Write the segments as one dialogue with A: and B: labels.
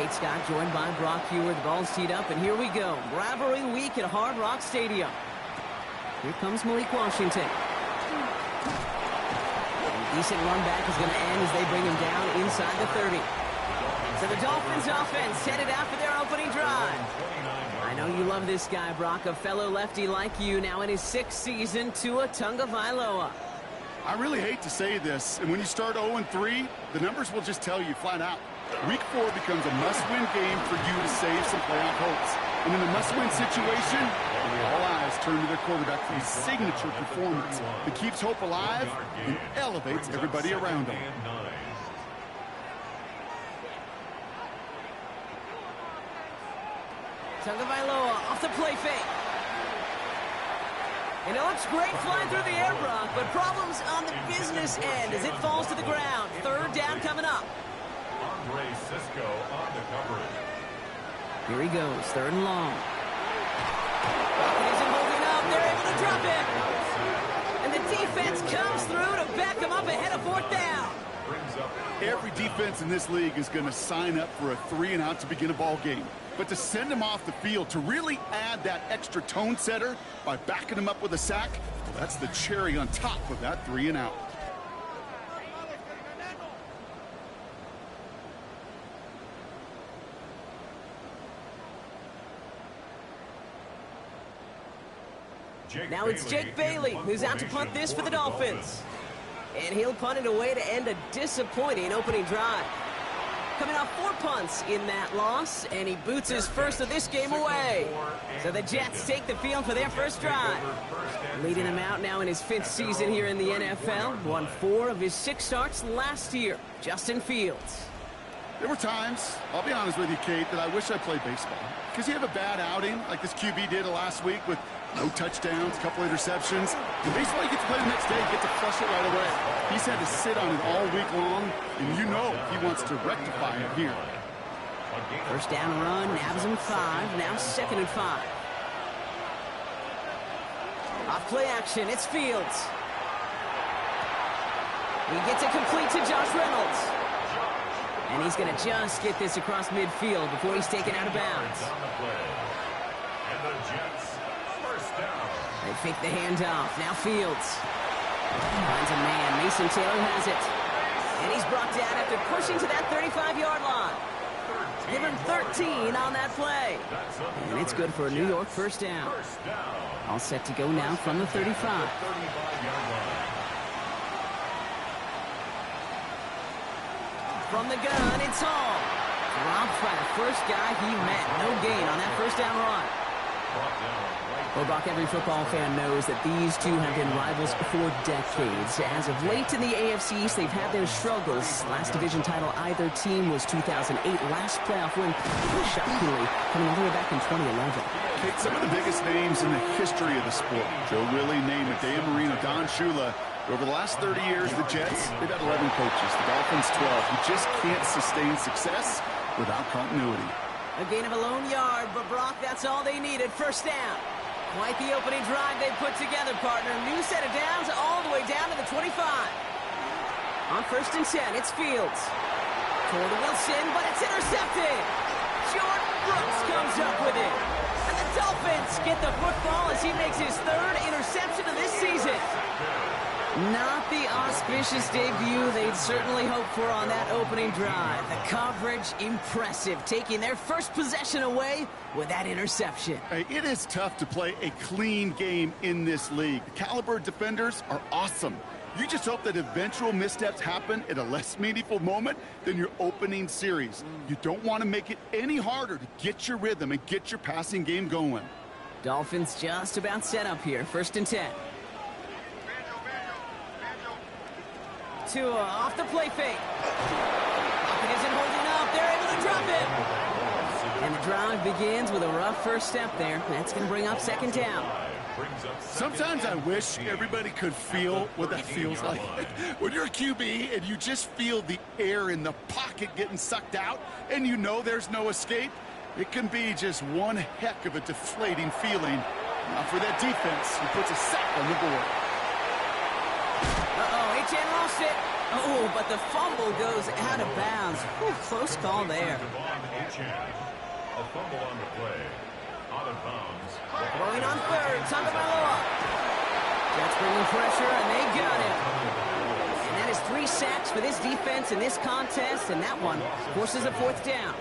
A: Kate Scott joined by Brock Hewer. The ball's teed up, and here we go. Rivalry week at Hard Rock Stadium. Here comes Malik Washington. A decent run back is going to end as they bring him down inside the 30. So the Dolphins offense headed out for their opening drive. I know you love this guy, Brock, a fellow lefty like you, now in his 6th season, Tua Tagovailoa.
B: I really hate to say this, and when you start 0-3, the numbers will just tell you flat out. Week 4 becomes a must-win game for you to save some playoff hopes. And in a must-win situation, all eyes turn to their quarterback for his signature performance that keeps hope alive and elevates everybody around him.
A: Tagovailoa off the play fake. And it looks great flying through the air, Brock, but problems on the business end as it falls to the ground. 3rd down coming up.
C: Cisco on the coverage.
A: Here he goes, 3rd and long. Brock isn't holding up. They're able to drop him. And the defense comes through to back him up ahead of 4th down.
B: Every defense in this league is going to sign up for a 3-and-out to begin a ball game. But to send him off the field, to really add that extra tone setter by backing him up with a sack, well, that's the cherry on top of that 3-and-out.
A: Now it's Jake Bailey who's out to punt this for the Dolphins. And he'll punt it away to end a disappointing opening drive. Coming off 4 punts in that loss, and he boots his first of this game away. So the Jets take the field for their first drive. Leading him out now in his 5th season here in the NFL. Won 4 of his 6 starts last year. Justin Fields.
B: There were times, I'll be honest with you, Kate, that I wish I played baseball. Because you have a bad outing, like this QB did last week with no touchdowns, a couple interceptions. In baseball, you get to play the next day, you get to flush it right away. He's had to sit on it all week long, and you know he wants to rectify it here.
A: First down run, nabs him 5, now 2nd and 5. Off play action, it's Fields. He gets it complete to Josh Reynolds. And he's going to just get this across midfield before he's taken out of bounds. They fake the handoff. Now Fields. Finds a man. Mason Taylor has it. And he's brought down after pushing to that 35-yard line. Give him 13 on that play. And it's good for a New York first down. All set to go now from the 35. From the gun, it's Hall. Dropped by the first guy he met. No gain on that first down run. Well, Brock, every football fan knows that these two have been rivals for decades. As of late in the AFC East, they've had their struggles. Last division title either team was 2008. Last playoff win, shockingly, coming all the way back in 2011.
B: Kate, some of the biggest names in the history of the sport. Joe Willie, Namath, Dan Marino, Don Shula. Over the last 30 years, the Jets, they've had 11 coaches. The Dolphins, 12. You just can't sustain success without continuity.
A: A gain of a lone yard, but Brock, that's all they needed. First down. Quite the opening drive they put together, partner. New set of downs all the way down to the 25. On 1st and 10, it's Fields. Toward Wilson, but it's intercepted. Jordan Brooks comes up with it. And the Dolphins get the football as he makes his 3rd interception of this season. Not the auspicious debut they'd certainly hoped for on that opening drive. The coverage, impressive, taking their first possession away with that interception.
B: Hey, it is tough to play a clean game in this league. The caliber defenders are awesome. You just hope that eventual missteps happen at a less meaningful moment than your opening series. You don't want to make it any harder to get your rhythm and get your passing game going.
A: Dolphins just about set up here. 1st and 10. Tua off the play fake. Pocket isn't holding up. They're able to drop it. And the drive begins with a rough first step there. That's going to bring up 2nd down.
B: Sometimes I wish everybody could feel what that feels like. When you're a QB and you just feel the air in the pocket getting sucked out and you know there's no escape, it can be just one heck of a deflating feeling. Now for that defense, who puts a sack on the board.
A: Uh-oh, Chen lost it. Oh, but the fumble goes out of bounds. Ooh, close call there.
C: A fumble on the play. Out of bounds.
A: Throwing on third, Tagovailoa. Jets bringing pressure, and they got him. And that is 3 sacks for this defense in this contest, and that one forces a 4th down.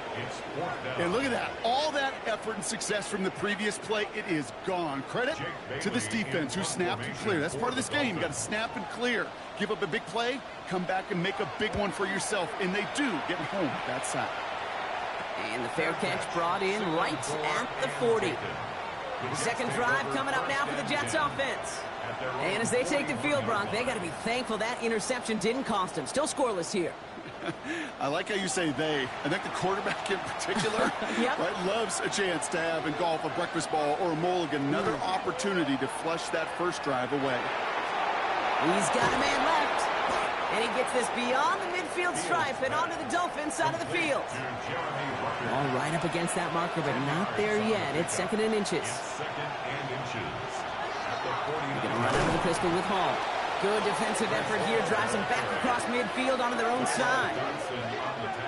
B: And look at that. All that effort and success from the previous play, it is gone. Credit to this defense who snapped and cleared. That's part of this game. You got to snap and clear. Give up a big play, come back and make a big one for yourself. And they do get home with that sack.
A: And the fair catch brought in right at the 40. The second drive coming up now for the Jets offense. And as they take the field, Brock, they got to be thankful that interception didn't cost them. Still scoreless here.
B: I like how you say they. I think the quarterback in particular
A: Yep.
B: right, loves a chance to have in golf a breakfast ball or a mulligan. Another opportunity to flush that first drive away.
A: He's got a man left. And he gets this beyond the midfield stripe and onto the Dolphins side of the field. All right up against that marker, but not there yet. It's 2nd and inches. They're going to run over the pistol with Hall. Good defensive effort here. Drives them back across midfield onto their own side.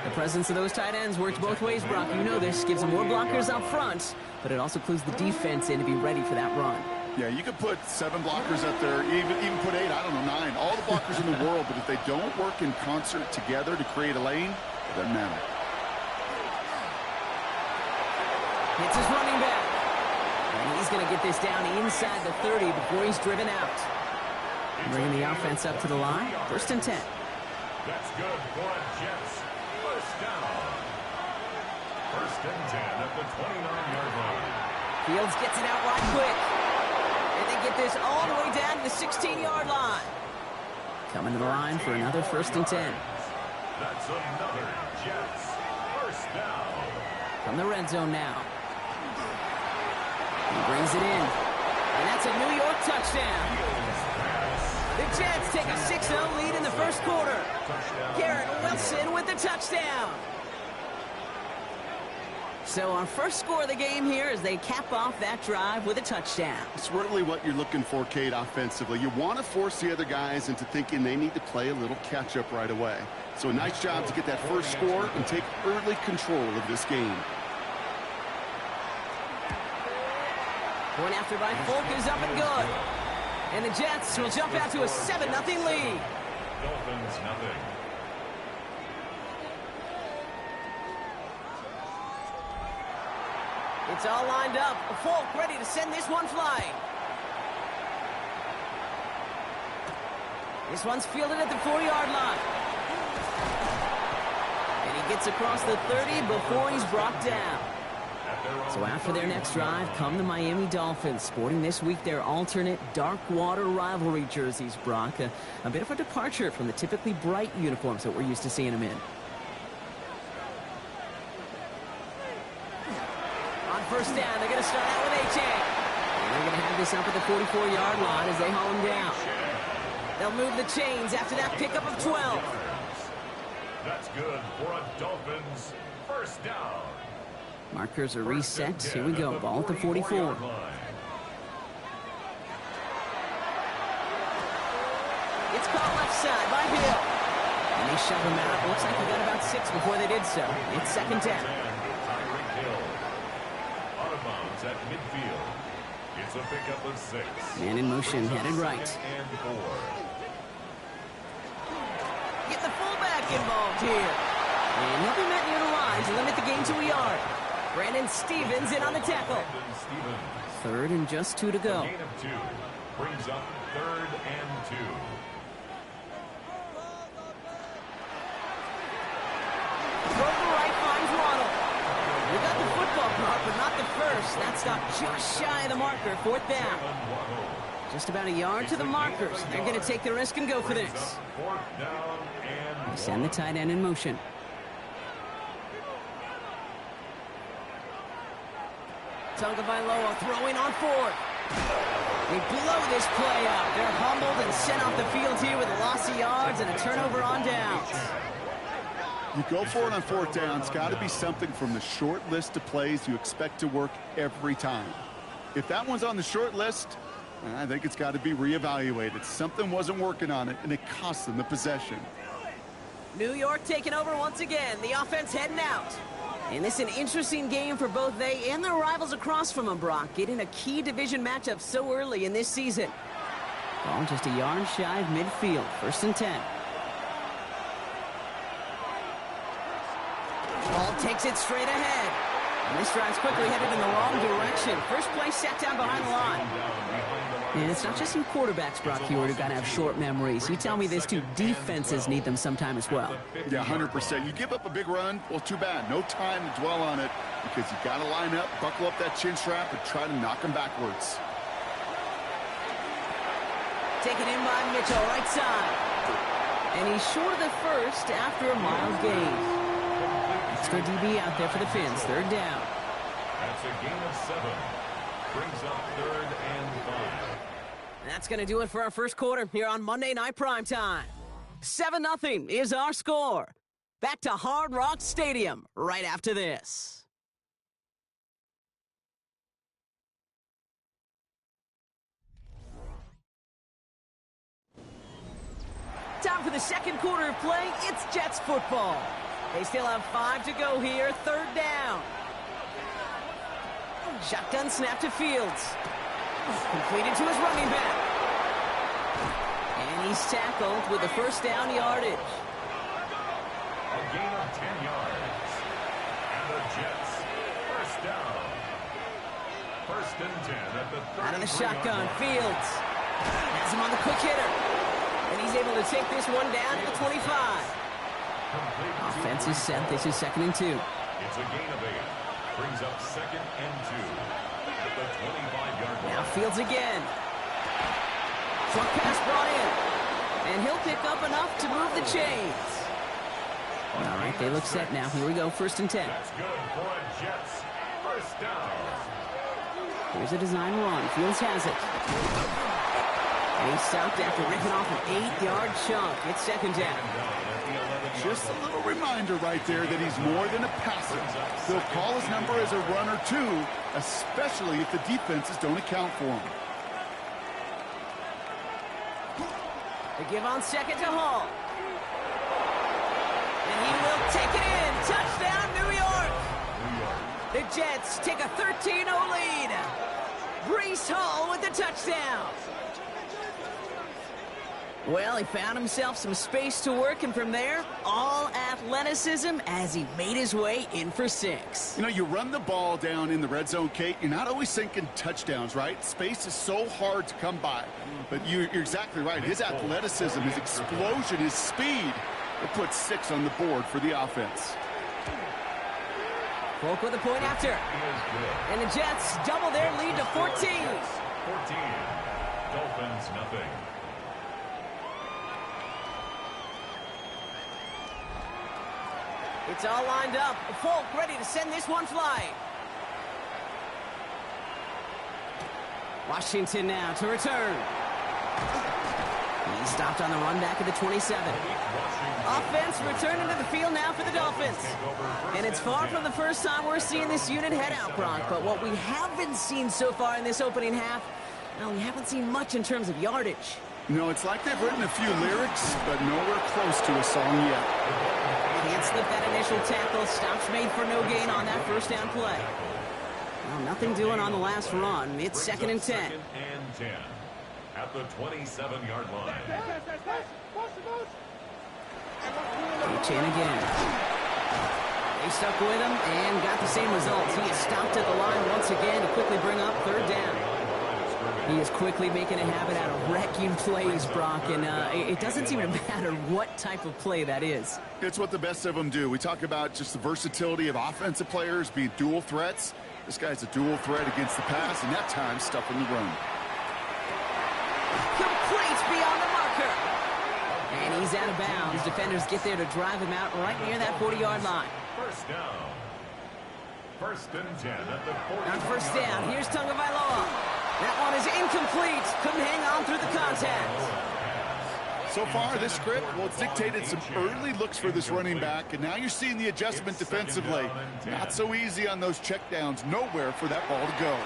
A: The presence of those tight ends works both ways, Brock. You know this. Gives them more blockers up front, but it also clues the defense in to be ready for that run.
B: Yeah, you could put 7 blockers up there, even put 8, I don't know, 9. All the blockers in the world, but if they don't work in concert together to create a lane, it doesn't matter.
A: Hits his running back. And he's going to get this down inside the 30 before he's driven out. Bringing the offense up to the line. 1st and 10.
C: That's good for a Jets. First down. 1st and 10 at the 29-yard line.
A: Fields gets it out right quick. And they get this all the way down to the 16-yard line. Coming to the line for another 1st and 10.
C: That's another Jets. First down.
A: From the red zone now. He brings it in. And that's a New York touchdown. The Jets take a 6-0 lead in the first quarter. Garrett Wilson with the touchdown. So our first score of the game here as they cap off that drive with a touchdown.
B: It's really what you're looking for, Kate, offensively. You want to force the other guys into thinking they need to play a little catch-up right away. So a nice job to get that first score and take early control of this game.
A: Point after by Folk is up and good. And the Jets will jump out to a 7-0 lead.
C: Dolphins nothing.
A: It's all lined up. Folk ready to send this one flying. This one's fielded at the 4-yard line. And he gets across the 30 before he's brought down. So after their next drive come the Miami Dolphins, sporting this week their alternate dark water rivalry jerseys, Brock. A bit of a departure from the typically bright uniforms that we're used to seeing them in. On first down, they're going to start out with A-Chain. And they're going to have this up at the 44-yard line as they haul him down. They'll move the chains after that pickup of 12.
C: That's good for a Dolphins first down.
A: Markers are reset. Here we go. Ball at the 44. It's caught left side by Hill. And they shove him out. Looks like he got about 6 before they did so. It's 2nd down.
C: Out of bounds at midfield. It's a pickup of 6.
A: Man in motion, headed right.
C: And 4.
A: Get the fullback involved here. And he'll be met near the line to limit the game to a yard. Brandon Stevens in on the tackle. 3rd and just 2 to go.
C: Gain of 2 brings up 3rd and 2.
A: Throw to the right, finds Waddle. We got the football block, but not the first. That stopped just shy of the marker. 4th down. Just about a yard to the markers. They're going to take the risk and go for this.
C: 4th down and
A: They send the tight end in motion. Tagovailoa throwing on 4th. They blow this play up. They're humbled and sent off the field here with a loss of yards and a turnover on downs.
B: You go for it on 4th down. It's got to be something from the short list of plays you expect to work every time. If that one's on the short list, I think it's got to be reevaluated. Something wasn't working on it, and it cost them the possession.
A: New York taking over once again. The offense heading out. And this is an interesting game for both they and their rivals across from them, Brock. Getting a key division matchup so early in this season. Ball just a yard shy of midfield. 1st and 10. Ball takes it straight ahead. And this drive's quickly headed in the wrong direction. First play set down behind the line. And it's not just some quarterbacks, Brock Hewitt, who got to have short memories. You tell me this too, defenses need them sometime as well.
B: Yeah, 100%. You give up a big run, well, too bad. No time to dwell on it because you got to line up, buckle up that chin strap, and try to knock them backwards.
A: Taken in by Mitchell, right side. And he's short of the first after a mild gain. Extra DB out there for the Fins. 3rd down.
C: That's a gain of 7. Brings up 3rd and 5.
A: That's going to do it for our first quarter here on Monday Night Primetime. 7-0 is our score. Back to Hard Rock Stadium right after this. Time for the second quarter of play. It's Jets football. They still have 5 to go here. 3rd down. Shotgun snap to Fields. Completed to his running back. And he's tackled with the 1st down yardage.
C: A gain of 10 yards. And the Jets, 1st down. 1st and 10 at the 33-yard line.
A: Out of the shotgun, Fields. Has him on the quick hitter. And he's able to take this one down at the 25. Offense is set. This is 2nd and 2.
C: It's a gain of 8. Brings up 2nd and 2 at the 25-yard line.
A: Now Fields again. Short pass brought in. And he'll pick up enough to move the chains. All right, they look set now. Here we go, 1st and 10.
C: That's good for a Jets. 1st down.
A: Here's a design run. Fields has it. And he's stopped after ripping off an 8-yard chunk. It's 2nd down.
B: Just a little reminder right there that he's more than a passer. He'll call his number as a runner, too, especially if the defenses don't account for him.
A: The give on 2nd to Hall. And he will take it in. Touchdown, New York. The Jets take a 13-0 lead. Breece Hall with the touchdown. Well, he found himself some space to work, and from there, all athleticism as he made his way in for 6.
B: You know, you run the ball down in the red zone, Kate, you're not always thinking touchdowns, right? Space is so hard to come by. But you're exactly right. His athleticism, his explosion, his speed, it puts 6 on the board for the offense.
A: Folk with a point after. And the Jets double their lead to 14.
C: 14. Dolphins, nothing.
A: It's all lined up. Folk ready to send this one flying. Washington now to return. He stopped on the run back at the 27. Offense returning to the field now for the Dolphins. And it's far from the first time we're seeing this unit head out, Brock. But what we haven't seen so far in this opening half, well, we haven't seen much in terms of yardage.
B: No, it's like they've written a few lyrics, but nowhere close to a song yet.
A: Can't slip that initial tackle. Stops made for no gain on that 1st down play. Well, nothing doing on the last run. It's 2nd and 10.
C: 2nd and 10 at the 27-yard line.
A: Chan again. They stuck with him and got the same results. He is stopped at the line once again to quickly bring up 3rd down. He is quickly making a habit out of wrecking plays, Brock, and it doesn't seem to matter what type of play that is.
B: It's what the best of them do. We talk about just the versatility of offensive players being dual threats. This guy's a dual threat against the pass, and that time stuffing the run.
A: Complete beyond the marker. And he's out of bounds. Defenders get there to drive him out right near that 40-yard line.
C: 1st down. 1st and 10 at the 40.
A: On 1st down, here's Tagovailoa. That one is incomplete. Couldn't hang on through the contact.
B: So far, this script, well, it's dictated some early looks for this running back, and now you're seeing the adjustment defensively. Not so easy on those checkdowns. Nowhere for that ball to go.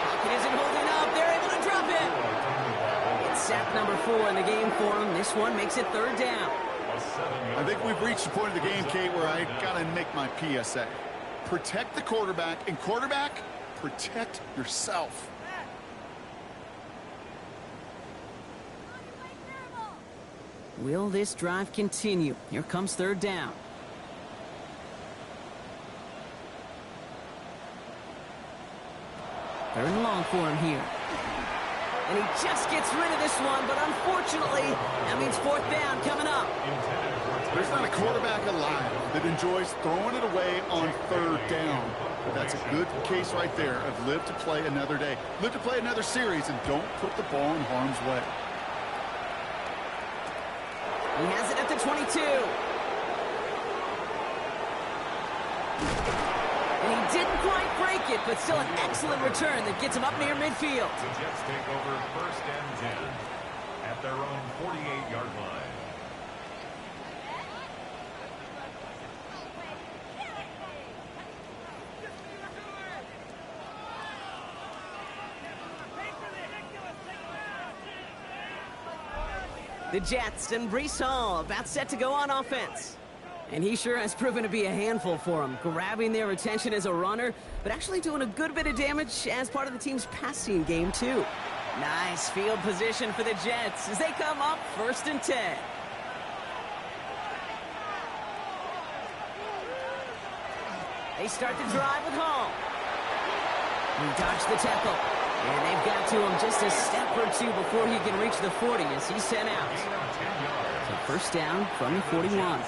A: Pocket is sack number 4 in the game for him. This one makes it 3rd down.
B: I think we've reached the point of the game, Kate, where I got to make my PSA. Protect the quarterback, and quarterback, protect yourself.
A: Will this drive continue? Here comes 3rd down. Third and long for him here. And he just gets rid of this one, but unfortunately, that means 4th down coming up.
B: There's not a quarterback alive that enjoys throwing it away on 3rd down. But that's a good case right there of live to play another day. Live to play another series, and don't put the ball in harm's way.
A: He has it at the 22. And he didn't quite break it, but still an excellent return that gets him up near midfield.
C: The Jets take over 1st and 10 at their own 48-yard line.
A: The Jets and Breece Hall about set to go on offense. And he sure has proven to be a handful for him, grabbing their attention as a runner, but actually doing a good bit of damage as part of the team's passing game, too. Nice field position for the Jets as they come up 1st and 10. They start the drive with Hall. He dodged the tackle. And they've got to him just a step or 2 before he can reach the 40 as he's sent out. So 1st down from the 41.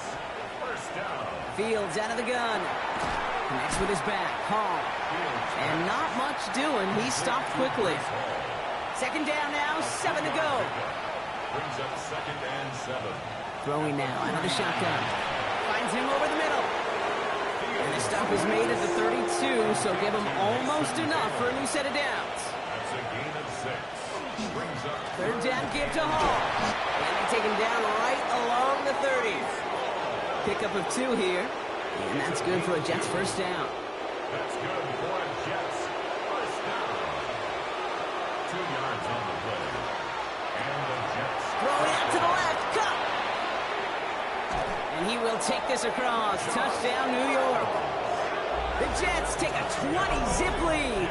A: Fields out of the gun. Connects with his back. Hall. And not much doing. He stopped quickly. 2nd down now. 7 to go.
C: Brings up 2nd and 7.
A: Throwing now out of the shotgun. Finds him over the middle. And the stop is made at the 32, so give him almost enough for a new set of downs.
C: That's a gain of 6. Brings up
A: 3rd down give to Hall. And they take him down right along the 30. Pickup of 2 here. And that's good for a Jets 1st down.
C: That's good for a Jets 1st down. 2 yards on the play. And the Jets
A: Throwing out to the left. Cut. And he will take this across. Touchdown, New York. The Jets take a 20-zip lead.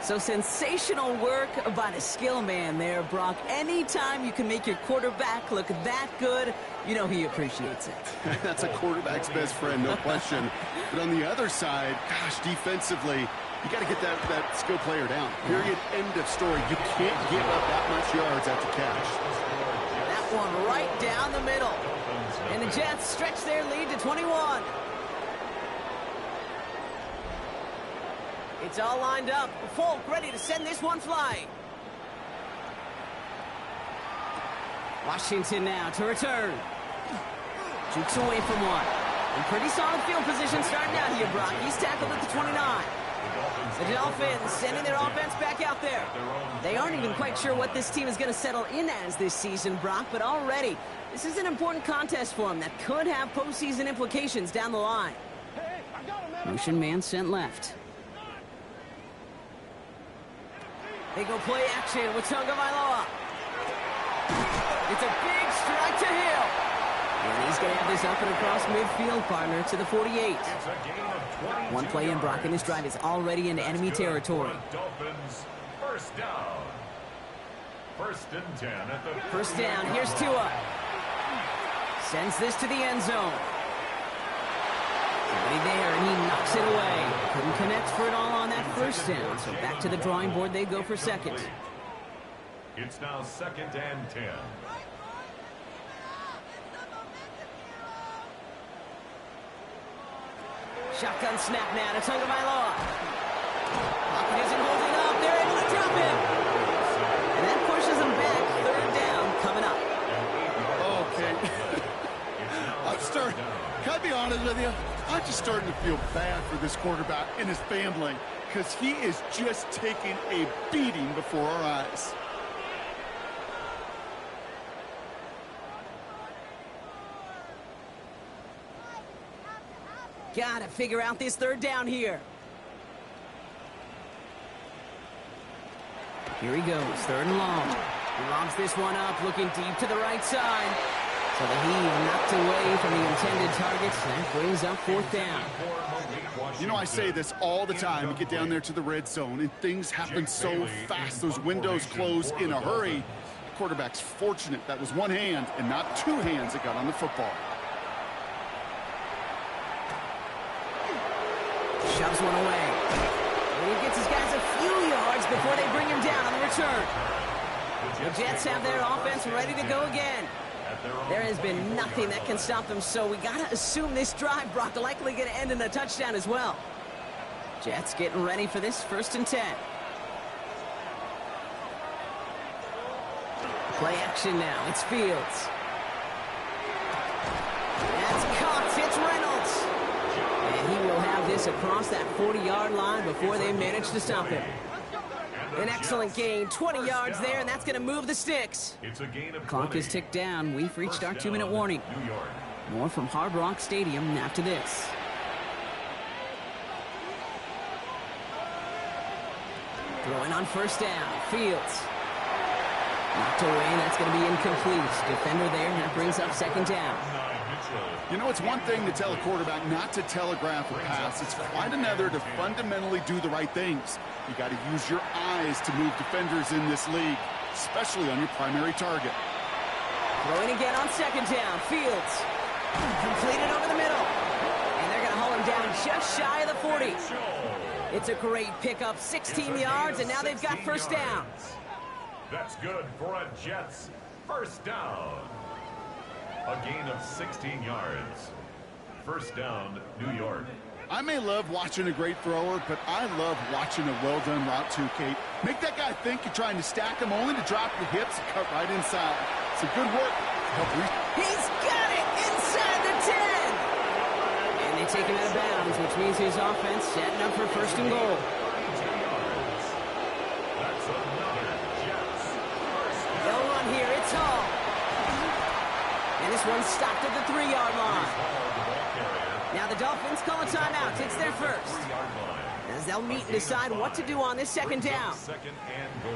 A: So sensational work by the skill man there, Brock. Anytime you can make your quarterback look that good, you know he appreciates it.
B: That's a quarterback's best friend, no question. But on the other side, gosh, defensively, you got to get that skill player down. Period. End of story. You can't give up that much yards after catch.
A: That one right down the middle. And the Jets stretch their lead to 21. It's all lined up. Folk ready to send this one flying. Washington now to return. Jukes away from one. In pretty solid field position starting out here, Brock. He's tackled at the 29. The Dolphins sending their offense back out there. They aren't even quite sure what this team is going to settle in as this season, Brock, but already this is an important contest for them that could have postseason implications down the line. Motion man sent left. They go play action with Tagovailoa. It's a big strike to Hill. And he's going to have this up and across midfield, partner, to the 48. One play in, Brock, and this drive is already into enemy territory.
C: Dolphins 1st down. 1st and 10 at the
A: 1st down. Here's Tua. Sends this to the end zone. Somebody there, and he knocks it away. Couldn't connect for it all on that 1st down, so back to the drawing board they go for 2nd.
C: It's now 2nd and 10.
A: Shotgun snap now to Tagovailoa. Pocket isn't holding up. They're able to drop him. And that pushes them back. 3rd down coming up.
B: Okay. Can I be honest with you? I'm just starting to feel bad for this quarterback and his family because he is just taking a beating before our eyes.
A: Gotta figure out this 3rd down here. Here he goes, 3rd and long. He lobs this one up, looking deep to the right side. So the heave knocked away from the intended targets. That brings up 4th down.
B: You know, I say this all the time. You get down there to the red zone, and things happen so fast. Those windows close in a hurry. The quarterback's fortunate that was one hand and not 2 hands that got on the football.
A: Shoves one away. And he gets his guys a few yards before they bring him down on the return. The Jets have their offense ready to go again. There has been nothing that can stop them, so we got to assume this drive, Brock, likely going to end in a touchdown as well. Jets getting ready for this 1st and 10. Play action now. It's Fields. That's caught. It's Reynolds. And he will have this across that 40-yard line before they manage to stop him. An excellent gain, 20 yards there, and that's going to move the sticks. Clock is ticked down. We've reached our 2-minute warning. More from Hard Rock Stadium after this. Throwing on 1st down, Fields. Knocked away, that's going to be incomplete. Defender there, and that brings up 2nd down.
B: You know, it's one thing to tell a quarterback not to telegraph a pass. It's quite another to fundamentally do the right things. You got to use your eyes to move defenders in this league, especially on your primary target.
A: Throwing again on 2nd down. Fields. Completed over the middle. And they're going to haul him down just shy of the 40. It's a great pickup, 16 yards, and now they've got 1st down.
C: That's good for a Jets 1st down. A gain of 16 yards. 1st down, New York.
B: I may love watching a great thrower, but I love watching a well-done route too, Kate. Make that guy think you're trying to stack him only to drop your hips and cut right inside. It's a good work.
A: He's got it inside the 10. And they take him out of bounds, which means his offense setting up for 1st and goal.
C: That's another Jets 1st down.
A: They'll run here. It's Hall. And this one's stopped at the 3-yard line. Now the Dolphins call a timeout. It's their 1st. As they'll meet and decide what to do on this 2nd down.
C: 2nd and goal.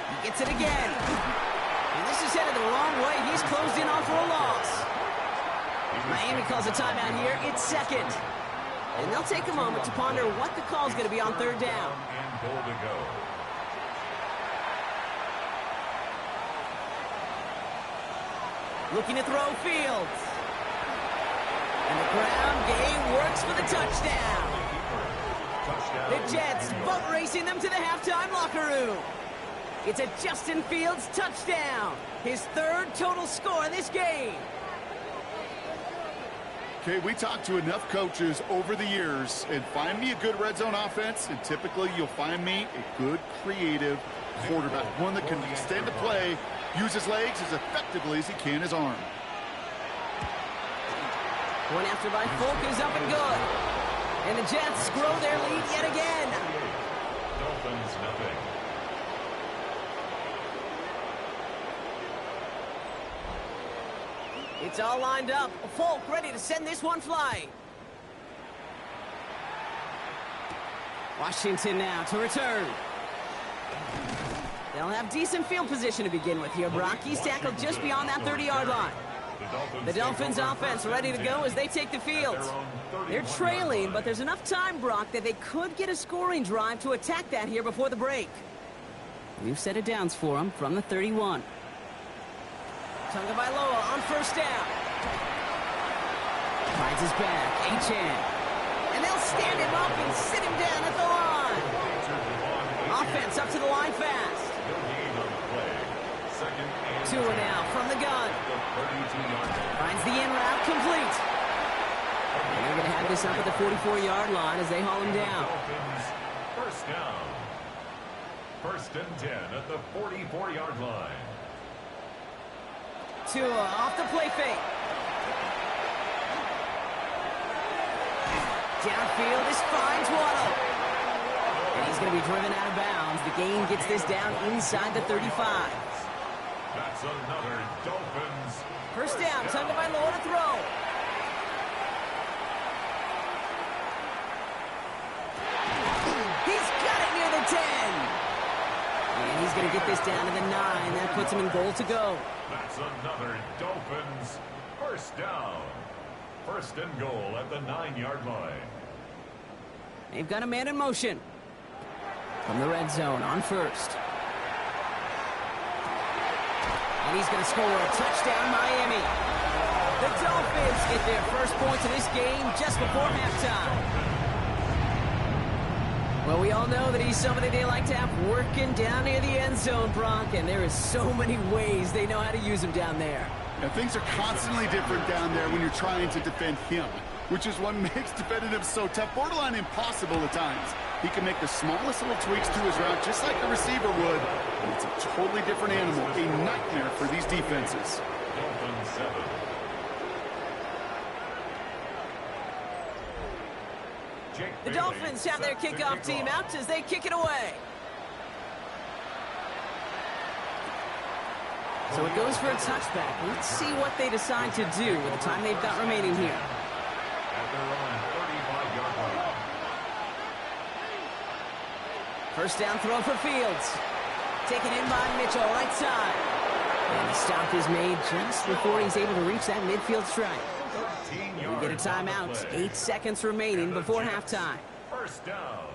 A: He gets it again. And this is headed the wrong way. He's closed in on for a loss. Miami calls a timeout here. It's 2nd. And they'll take a moment to ponder what the call is going to be on 3rd down.
C: And goal to go.
A: Looking to throw Fields. And the ground game works for the touchdown. The Jets boat racing them to the halftime locker room. It's a Justin Fields touchdown. His 3rd total score this game.
B: Okay, we talked to enough coaches over the years, and find me a good red zone offense, and typically you'll find me a good creative quarterback, one that can extend the play, use his legs as effectively as he can his arm.
A: One after by Folk is up and good. And the Jets grow their lead yet again.
C: Dolphins nothing.
A: It's all lined up. Folk ready to send this one flying. Washington now to return. They'll have decent field position to begin with here. Brock, he's tackled just beyond that 30-yard line. The Dolphins offense ready to go as they take the field. They're trailing, but there's enough time, Brock, that they could get a scoring drive to attack that here before the break. We've set it downs for them from the 31. Tagovailoa on 1st down. Finds his back, Achan. And they'll stand him up and sit him down at the line. Offense up to the line fast. Tua now from the gun. Finds the in route complete. And they're going to have this up at the 44-yard line as they haul him down.
C: 1st down. 1st and 10 at the 44-yard line.
A: Tua off the play fake. Downfield, this finds Waddle. And he's going to be driven out of bounds. The gain gets this down inside the 35.
C: That's another Dolphins.
A: 1st down, Tagovailoa to throw. going to get this down to the 9. That puts him in goal to go.
C: That's another Dolphins first down. First and goal at the 9-yard line.
A: They've got a man in motion. From the red zone on first. And he's going to score a touchdown, Miami. The Dolphins get their first points of this game just before halftime. Well, we all know that he's somebody they like to have working down near the end zone, Brock, and there is so many ways they know how to use him down there.
B: Yeah, things are constantly different down there when you're trying to defend him, which is what makes defending him so tough, borderline impossible at times. He can make the smallest little tweaks to his route just like a receiver would, and it's a totally different animal, a nightmare for these defenses.
C: Dolphins 7.
A: The Dolphins have their kickoff team out as they kick it away. So it goes for a touchback. Let's see what they decide to do with the time they've got remaining here.
C: At their own 35-yard line.
A: First down throw for Fields. Taken in by Mitchell, right side. And the stop is made just before he's able to reach that midfield strike. We get a timeout. 8 seconds remaining before halftime.
C: First down.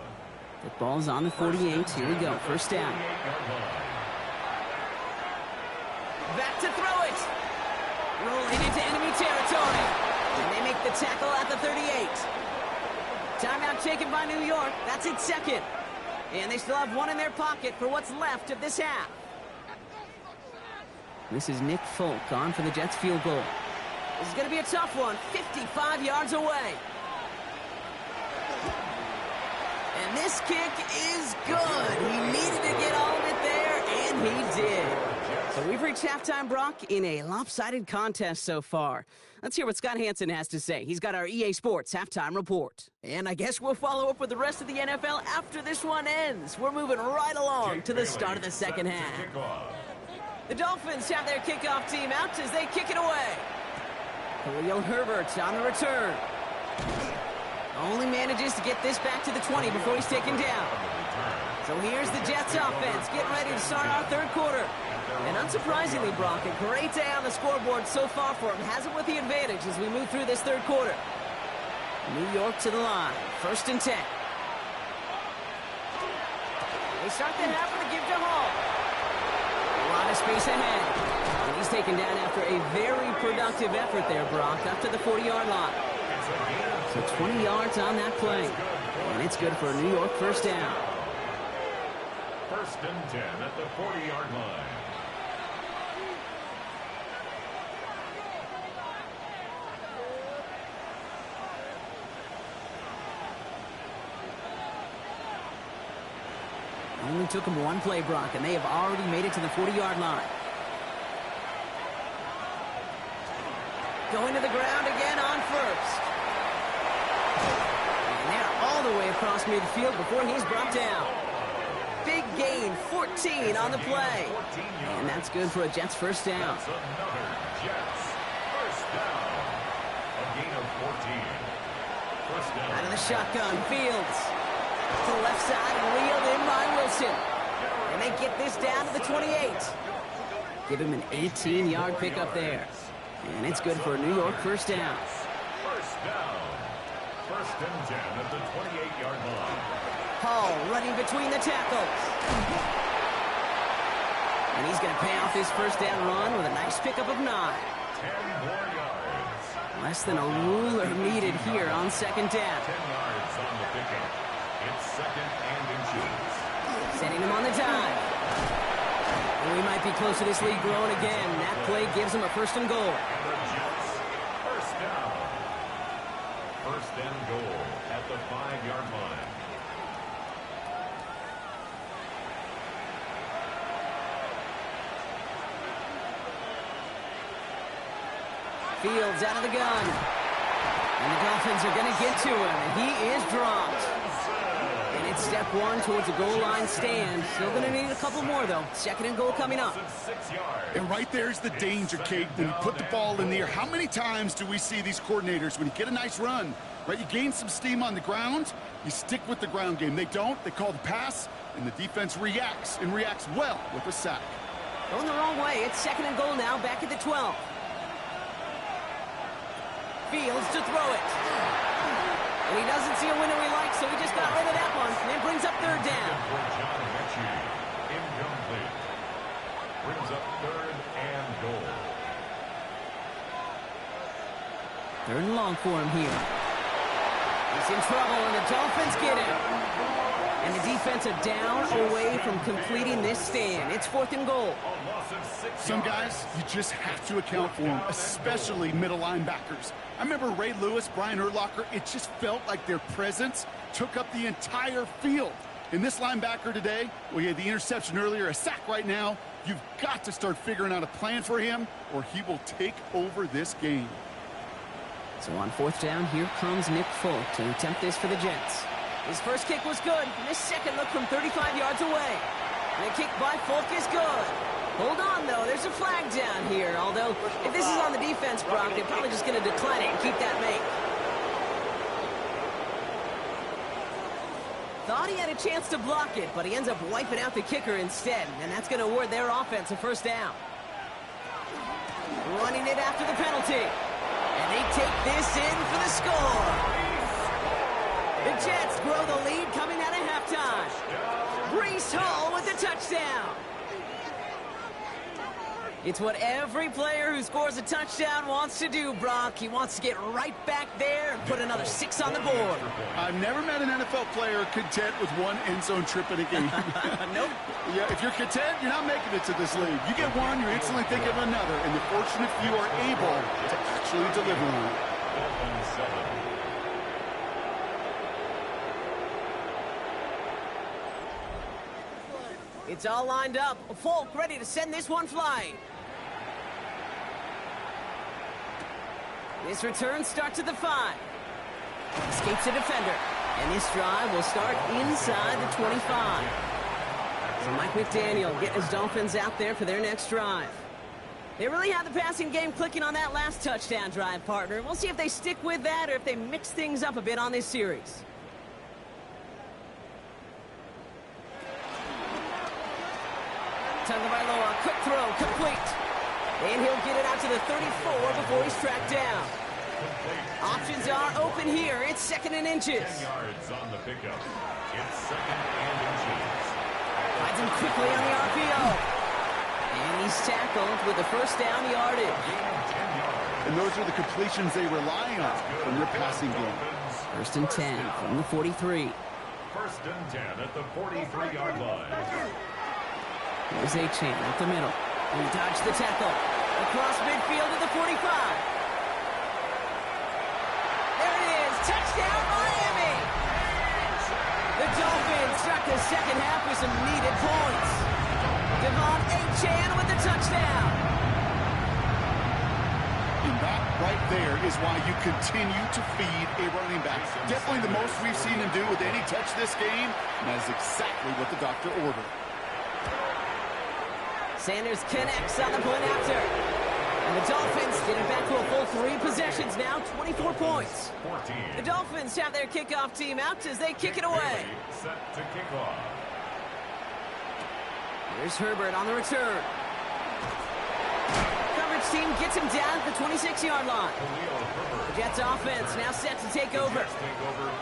A: Football's on the 48. Here we go. First down. Back to throw it. Rolling into enemy territory. And they make the tackle at the 38. Timeout taken by New York. That's its second. And they still have one in their pocket for what's left of this half. This is Nick Folk on for the Jets field goal. This is going to be a tough one, 55 yards away. And this kick is good. He needed to get all of it there, and he did. So we've reached halftime, Brock, in a lopsided contest so far. Let's hear what Scott Hansen has to say. He's got our EA Sports halftime report. And I guess we'll follow up with the rest of the NFL after this one ends. We're moving right along to the start of the second half. The Dolphins have their kickoff team out as they kick it away. Khalil Herbert on the return. Only manages to get this back to the 20 before he's taken down. So here's the Jets offense getting ready to start our third quarter. And unsurprisingly, Brock, a great day on the scoreboard so far for him. Has it with the advantage as we move through this third quarter. New York to the line. First and 10. They start the half with a give to Hall. A lot of space ahead. And he's taken down after a very productive effort there, Brock, up to the 40-yard line. So 20 yards on that play. And it's good for a New York first down.
C: First and 10 at the 40-yard line.
A: Only took him one play, Brock, and they have already made it to the 40-yard line. Going to the ground again on first. And they're all the way across midfield before he's brought down. Big gain, 14 on the play. And that's good for a Jets first down.
C: That's another Jets first down. A gain of 14. First down.
A: Out of the shotgun, Fields. To the left side and wheeled in by Wilson. And they get this down to the 28. Give him an 18-yard pickup there. And it's good for a New York first down.
C: First down. First and 10 at the 28-yard line.
A: Hall running between the tackles. And he's going to pay off his first down run with a nice pickup of 9.
C: 10 more yards.
A: Less than a ruler needed here on second down.
C: 10 yards on the pickup. It's second and inches.
A: Setting him on the dive. And we might be close to this lead growing again. That play gives him a first and goal.
C: And the Jets first down. First and goal at the 5-yard line.
A: Fields out of the gun. And the Dolphins are going to get to him. And he is dropped. And It's step one towards a goal line stand. Still going to need a couple more, though. Second and goal coming up.
B: And right there's the danger, Kate, when you put the ball in the air. How many times do we see these coordinators, when you get a nice run, right, you gain some steam on the ground, you stick with the ground game. They don't. They call the pass, and the defense reacts, and reacts well with a sack.
A: Going the wrong way. It's second and goal now, back at the 12. Fields to throw it. And he doesn't see a window he likes, so he just got rid of that one. And it brings up third down.
C: Incomplete. Brings up third and goal.
A: Third and long for him here. He's in trouble, and the Dolphins get him. And the defense are down away from completing this stand. It's fourth and goal.
B: Some guys, you just have to account for them, especially middle linebackers. I remember Ray Lewis, Brian Urlacher, it just felt like their presence took up the entire field. And this linebacker today, well, he had the interception earlier, a sack right now. You've got to start figuring out a plan for him, or he will take over this game.
A: So on fourth down, here comes Nick Folk to attempt this for the Jets. His first kick was good, and his second look from 35 yards away. And the kick by Folk is good. Hold on, though. There's a flag down here. Although, if this is on the defense, Brock, they're probably just going to decline it and keep that make. Thought he had a chance to block it, but he ends up wiping out the kicker instead. And that's going to award their offense a first down. Running it after the penalty. And they take this in for the score. The Jets grow the lead coming out of halftime. Breece Hall with the touchdown. It's what every player who scores a touchdown wants to do, Brock. He wants to get right back there and put another 6 on the board.
B: I've never met an NFL player content with one end zone trip in a game.
A: Nope.
B: Yeah, if you're content, you're not making it to this league. You get one, you're instantly thinking of another, and the fortunate few are able to actually deliver on it.
A: It's all lined up. Folk ready to send this one flying. This return starts at the 5. Escapes a defender. And this drive will start inside the 25. So Mike McDaniel getting his Dolphins out there for their next drive. They really had the passing game clicking on that last touchdown drive, partner. We'll see if they stick with that or if they mix things up a bit on this series. Tagovailoa, quick throw, complete. And he'll get it out to the 34 before he's tracked down. Options are open here. It's second and inches.
C: 10 yards on the pickup. It's second and inches.
A: Finds him quickly on the RPO. And he's tackled with the first down yardage.
B: And those are the completions they rely on from their passing game.
A: First and 10 from the 43.
C: First and 10 at the 43-yard line.
A: There's A-Chain up the middle. He dodged the tackle. Across midfield to the 45. There it is. Touchdown, Miami. The Dolphins start the second half with some needed points. Devon A-Chain with the touchdown.
B: And that right there is why you continue to feed a running back. Definitely the most we've seen him do with any touch this game. And that is exactly what the doctor ordered.
A: Sanders connects on the point after. And the Dolphins get it back to a full 3 possessions now, 24 points.
C: 14.
A: The Dolphins have their kickoff team out as they kick it away.
C: Set to kick off.
A: Here's Herbert on the return. Coverage team gets him down at the 26-yard line. The Jets offense now set to take over.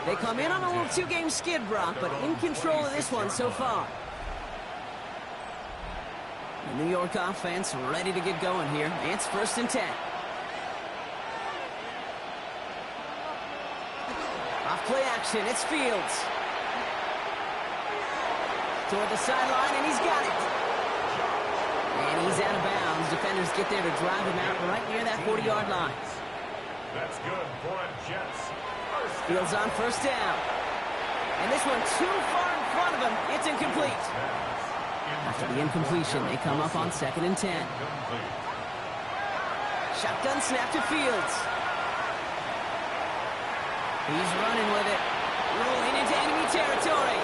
A: They come in on a little 2-game skid, Brock, but in control of this one so far. The New York offense ready to get going here. It's first and 10. Off play action, it's Fields. Toward the sideline, and he's got it. And he's out of bounds. Defenders get there to drive him out right near that 40-yard line.
C: That's good for a Jets.
A: Fields on first down. And this one too far in front of him. It's incomplete. After the incompletion, they come up on second and 10. Shotgun snap to Fields. He's running with it. Rolling into enemy territory.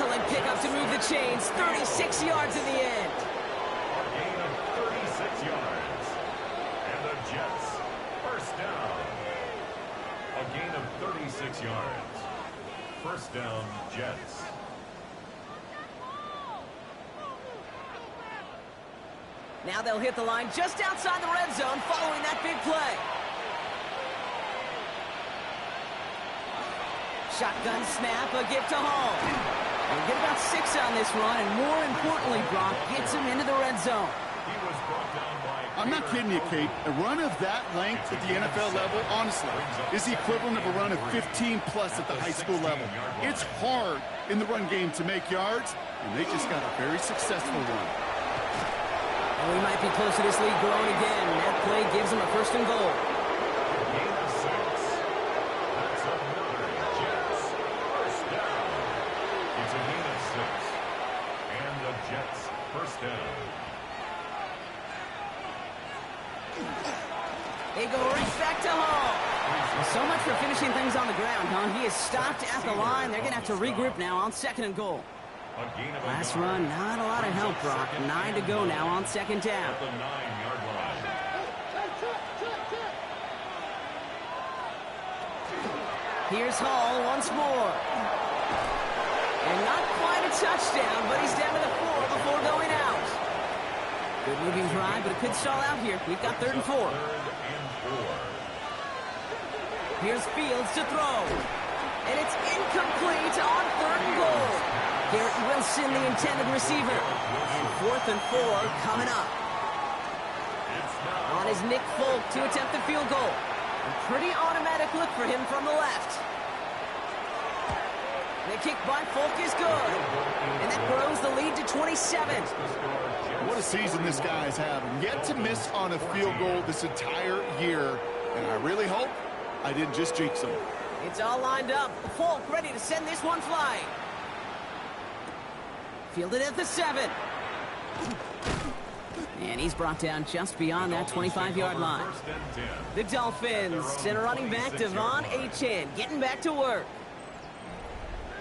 A: Excellent pickup to move the chains. 36 yards in the end.
C: A gain of 36 yards. And the Jets, first down. A gain of 36 yards. First down, Jets.
A: Now they'll hit the line just outside the red zone following that big play. Shotgun snap, a gift to Hall. He'll get about 6 on this run, and more importantly, Brock gets him into the red zone.
C: He was brought down by...
B: I'm not kidding you, Kate. A run of that length at the NFL level, honestly, is the equivalent of a run of 15-plus at the high school level. It's hard in the run game to make yards, and they just got a very successful one.
A: And we might be close to this lead growing again. That play gives him a first and goal.
C: Gain of 6. That's another Jets. First down. It's a gain of 6. And the Jets, first down.
A: They go right back to Hall. Well, so much for finishing things on the ground, huh? He is stopped at the line. They're going to have to regroup now on second and goal. Last run, not a lot of help, Brock. 9 to go now on second down.
C: At the 9-yard line.
A: Here's Hall once more. And not quite a touchdown, but he's down to the 4 before going out. Good moving drive, but it could stall out here. We've got 3rd and 4. Here's Fields to throw. And it's incomplete on 3rd and goal. Garrett Wilson, the intended receiver. And 4th and 4 coming up. On is Nick Folk to attempt the field goal. A pretty automatic look for him from the left. The kick by Folk is good. And that grows the lead to 27.
B: What a season this guy's having. Yet to miss on a field goal this entire year. And I really hope I didn't just jinx him.
A: It's all lined up. Folk ready to send this one flying. Fielded at the 7. And he's brought down just beyond that 25-yard line. The Dolphins send a running back, Devon Achane, getting back to work.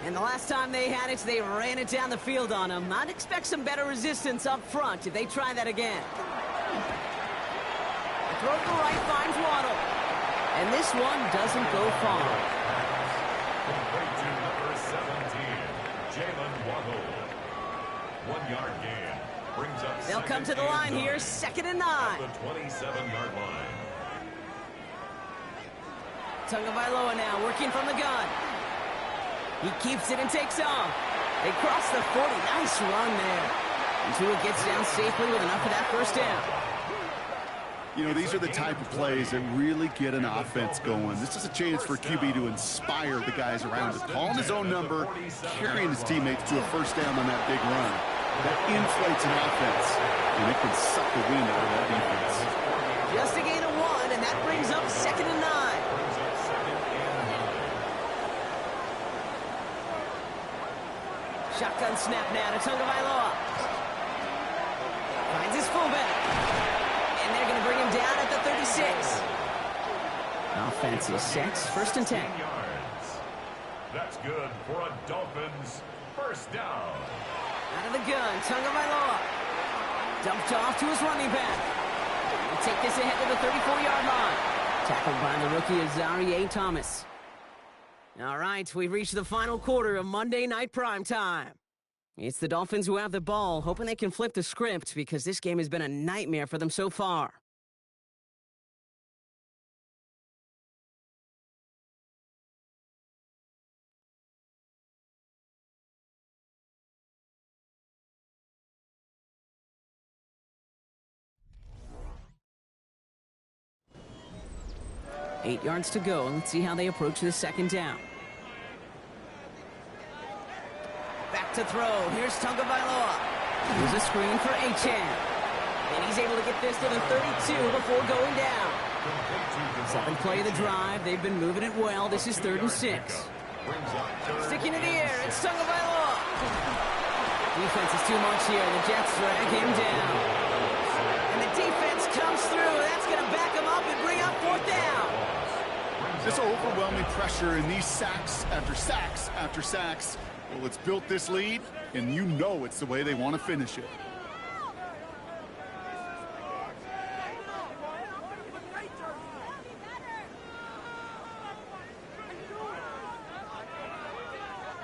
A: And the last time they had it, they ran it down the field on him. I'd expect some better resistance up front if they try that again. The throw to the right finds Waddle. And this one doesn't go far.
C: Complete to number 17, Jalen Waddle. 1-yard gain. Brings up
A: They'll come to the line here, 2nd and 9.
C: At the 27-yard line.
A: Tagovailoa now working from the gun. He keeps it and takes off. They cross the 40. Nice run there. And Tua gets down safely with enough of that first down.
B: You know, these are the type of plays that really get an offense going. This is a chance for QB to inspire the guys around him. Calling his own number, carrying his teammates to a first down on that big run. That inflates an offense, and it can suck the wind out of that defense.
A: Just a gain of 1, and that brings up 2nd and 9. Shotgun snap now to Tagovailoa. Finds his fullback. And they're going to bring him down at the 36. Offense is set. 1st and 10.
C: Yards. That's good for a Dolphins first down.
A: Out of the gun, Tagovailoa. Dumped off to his running back. He'll take this ahead to the 34-yard line. Tackled by the rookie Azareye'h Thomas. All right, we've reached the final quarter of Monday Night Primetime. It's the Dolphins who have the ball, hoping they can flip the script because this game has been a nightmare for them so far. Eight yards to go, and let's see how they approach this 2nd down. Back to throw. Here's Tagovailoa. Here's a screen for Achane. And he's able to get this to the 32 before going down. 7th play of the drive. They've been moving it well. This is 3rd and 6. Sticking in the air. It's Tagovailoa. Defense is too much here. The Jets drag him down. And the defense comes through. That's going to back him up and bring up 4th down.
B: This overwhelming pressure and these sacks after sacks after sacks, Well, it's built this lead, and you know it's the way they want to finish it.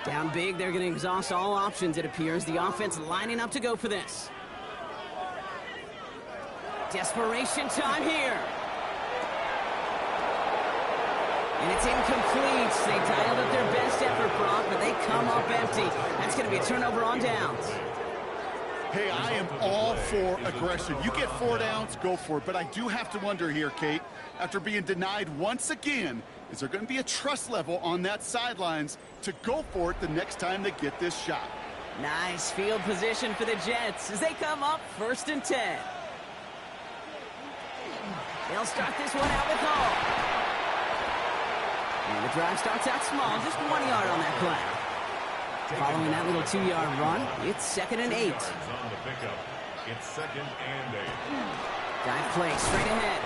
A: Down big, they're going to exhaust all options, it appears. The offense lining up to go for this. Desperation time here. And it's incomplete. They dialed up their best effort, Brock, but they come up empty. That's going to be a turnover on downs.
B: Hey, I am all for aggression. You get 4 downs, go for it. But I do have to wonder here, Kate, after being denied once again, is there going to be a trust level on that sidelines to go for it the next time they get this shot?
A: Nice field position for the Jets as they come up 1st and 10. They'll start this one out with Hall. And the drive starts out small, just 1 yard on that play. Following that little 2-yard run, it's 2nd and 8.
C: It's 2nd and 8.
A: Dive play straight ahead.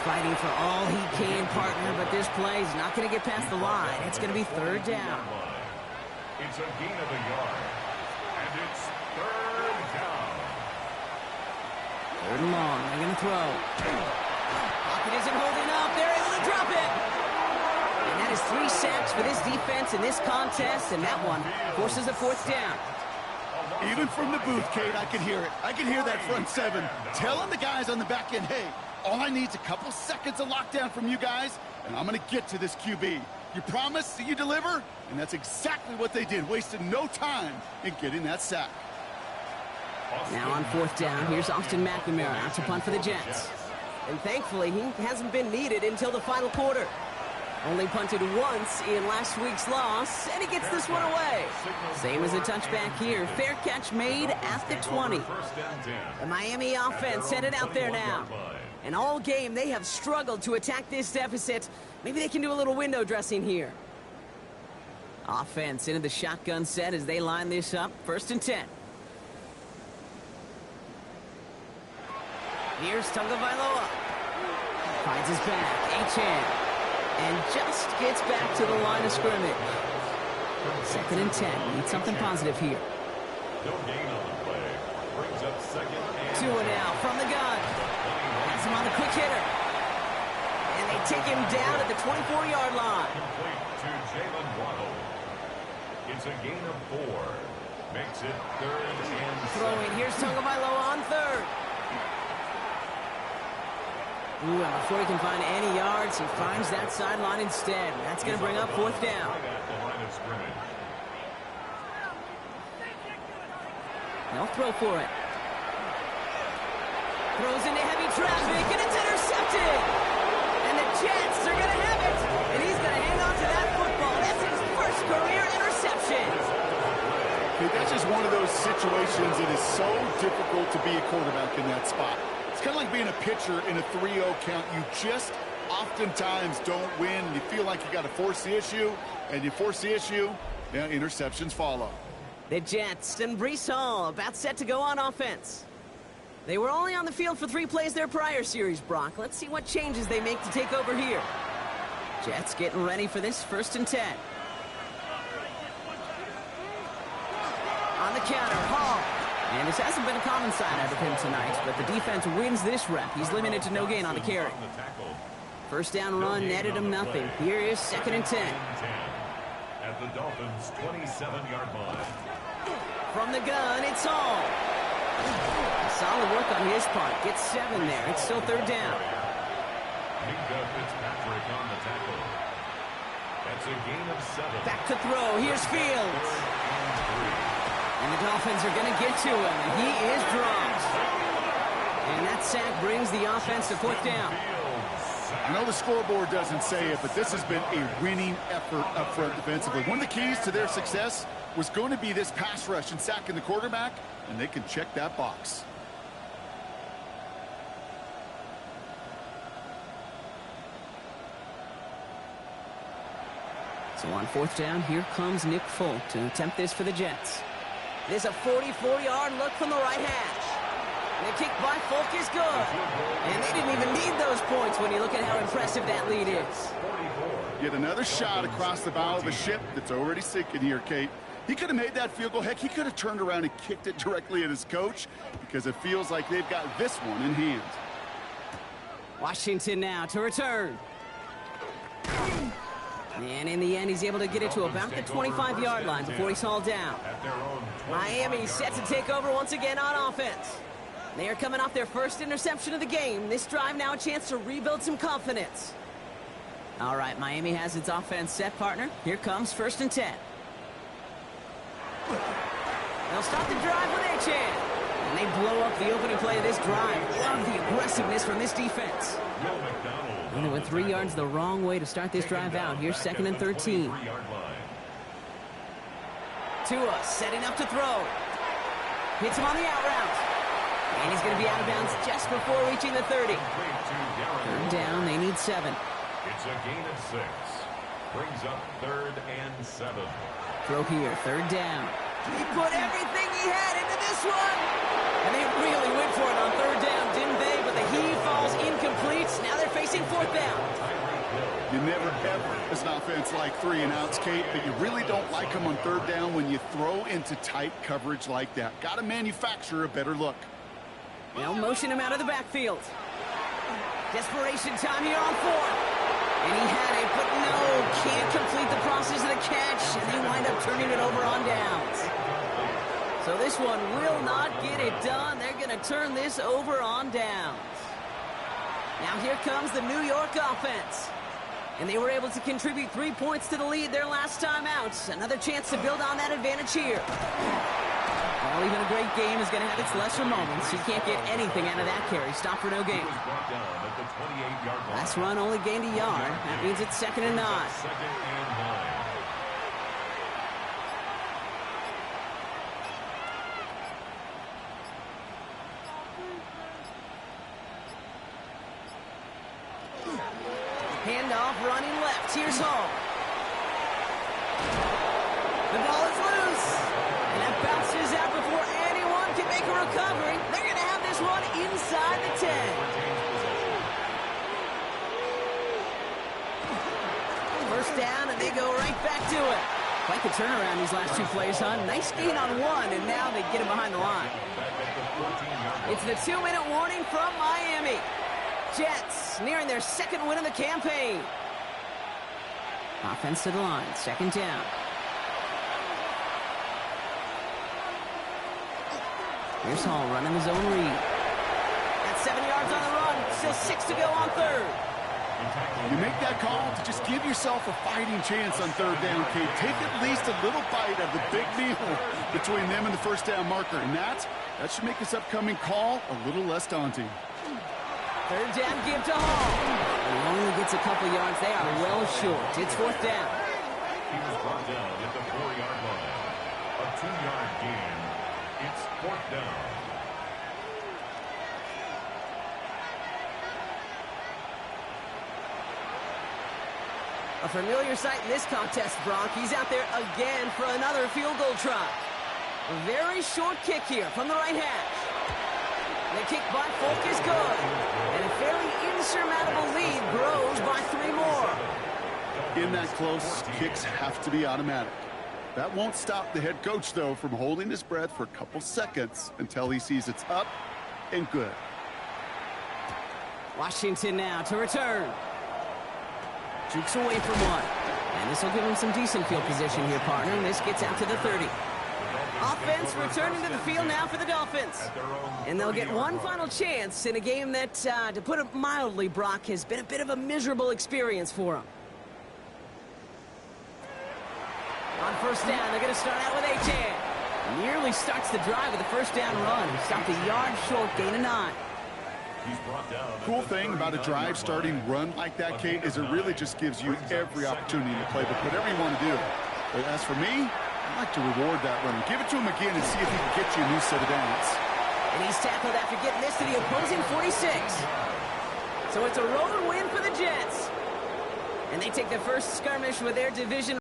A: Fighting for all he can, partner, but this play is not going to get past the line. It's going to be 3rd down.
C: It's a gain of a yard, and it's 3rd down.
A: 3rd and long. They're going to throw. Pocket isn't holding up. They're able to drop it. And that is 3 sacks for this defense in this contest, and that one forces a 4th down.
B: Even from the booth, Kate, I can hear it. I can hear that front 7 telling the guys on the back end, hey, all I need is a couple seconds of lockdown from you guys, and I'm going to get to this QB. You promise that you deliver? And that's exactly what they did, wasted no time in getting that sack.
A: Now on 4th down, here's Austin McNamara out to punt for the Jets. And thankfully, he hasn't been needed until the final quarter. Only punted once in last week's loss, and he gets this one away. Same as a touchback here. Fair catch made at the 20. The Miami offense headed out there now. And all game, they have struggled to attack this deficit. Maybe they can do a little window dressing here. Offense into the shotgun set as they line this up. 1st and 10. Here's Tagovailoa. Finds his back. H-hand. And just gets back to the line of scrimmage. 2nd and 10. Need something positive here.
C: No gain on the play. Brings up 2nd and
A: 2 and out from the gun. Has him on the quick hitter. And they take him down at the 24-yard line.
C: complete to Jalen Waddle. It's a gain of 4. Makes it 3rd and 7.
A: Throwing. Here's Tagovailoa on 3rd. Ooh, and before he can find any yards, he finds that sideline instead. That's going to bring up 4th down. They'll throw for it. Throws into heavy traffic, and it's intercepted. And the Jets are going to have it. And he's going to hang on to that football. That's his first career interception.
B: Okay, that's just one of those situations that is so difficult to be a quarterback in that spot. It's kind of like being a pitcher in a 3-0 count. You just oftentimes don't win. You feel like you got to force the issue, and you force the issue, yeah, interceptions follow.
A: The Jets and Breece Hall about set to go on offense. They were only on the field for 3 plays their prior series, Brock. Let's see what changes they make to take over here. Jets getting ready for this 1st and 10. On the counter, Hall. And this hasn't been a common sign out of him tonight, but the defense wins this rep. He's limited to no gain on the carry. 1st down run netted him nothing. Here is 2nd and 10.
C: At the Dolphins' 27-yard line.
A: From the gun, it's Hall. Solid work on his part. Gets 7 there. It's still 3rd down.
C: Minka Fitzpatrick on the tackle. That's a gain of 7.
A: Back to throw. Here's Fields. And the Dolphins are going to get to him. He is dropped. And that sack brings the offense to 4th down.
B: I know the scoreboard doesn't say it, but this has been a winning effort up front defensively. One of the keys to their success was going to be this pass rush and sacking the quarterback, and they can check that box.
A: So on 4th down, here comes Nick Folk to attempt this for the Jets. There's a 44-yard look from the right hash. And the kick by Folk is good. And they didn't even need those points when you look at how impressive that lead is.
B: Yet another shot across the bow of a ship that's already sinking here, Kate. He could have made that field goal. Heck, he could have turned around and kicked it directly at his coach because it feels like they've got this one in hand.
A: Washington now to return. And in the end, he's able to get it to about the 25-yard line before he's hauled down. Miami set to take over once again on offense. They are coming off their first interception of the game. This drive now a chance to rebuild some confidence. All right, Miami has its offense set, partner. Here comes 1st and 10. They'll start the drive with Jin-X-Ken. And they blow up the opening play of this drive. Love the aggressiveness from this defense. And they went 3 yards the wrong way to start this drive out. Here's 2nd and 13. Tua setting up to throw. Hits him on the out route. And he's going to be out of bounds just before reaching the 30. 3rd down, they need 7.
C: It's a gain of 6. Brings up 3rd and 7.
A: Throw here, 3rd down. He put everything he had into this one. And they really went for it on 3rd down, didn't they? But the heave falls incomplete. Now they're facing 4th down.
B: You never ever, as an offense, like 3 and outs, Kate, but you really don't like them on 3rd down when you throw into tight coverage like that. Got to manufacture a better look.
A: They'll motion him out of the backfield. Desperation time here on 4th. And he had it, but no, can't complete the process of the catch, and they wind up turning it over on downs. So this one will not get it done. They're going to turn this over on downs. Now here comes the New York offense. And they were able to contribute 3 points to the lead their last time out. Another chance to build on that advantage here. Well, even a great game is going to have its lesser moments. You can't get anything out of that carry. Stop for no gain. Last run only gained a yard. That means it's 2nd and 9. Handoff running left. Here's Hall. The ball is loose. And that bounces out before anyone can make a recovery. They're going to have this one inside the 10. First down, and they go right back to it. Quite the turnaround these last 2 plays, huh? Nice gain on 1, and now they get him behind the line. It's the 2-minute warning from Miami. Jets nearing their 2nd win of the campaign. Offense to the line, 2nd down. Here's Hall running his own read. That's 7 yards on the run. Still 6 to go on 3rd.
B: You make that call to just give yourself a fighting chance on 3rd down, Kate. Take at least a little bite of the big meal between them and the 1st down marker. And that should make this upcoming call a little less daunting.
A: 3rd down, give to Hall. He only gets a couple yards. They are well short. It's 4th down.
C: He was brought down at the 4-yard line. A 2-yard gain. It's 4th down.
A: A familiar sight in this contest, Brock. He's out there again for another field goal try. A very short kick here from the right hash. The kick by Folk is good. And a fairly insurmountable lead grows by 3 more.
B: In that close, kicks have to be automatic. That won't stop the head coach, though, from holding his breath for a couple seconds until he sees it's up and good.
A: Washington now to return. Jukes away from 1. And this will give him some decent field position here, partner. And this gets out to the 30. Offense returning to the field now for the Dolphins. And they'll get one final chance in a game that, to put it mildly, Brock, has been a bit of a miserable experience for them. On 1st down, they're going to start out with Jin-X-Ken. Nearly starts the drive with a 1st down run. He stopped a yard short, gain of 9.
B: Cool thing about a drive starting run like that, Kate, is it really just gives you every opportunity to play with whatever you want to do. But as for me, I'd like to reward that run. Give it to him again and see if he can get you a new set of downs.
A: And he's tackled after getting this to the opposing 46. So it's a road win for the Jets. And they take the first skirmish with their division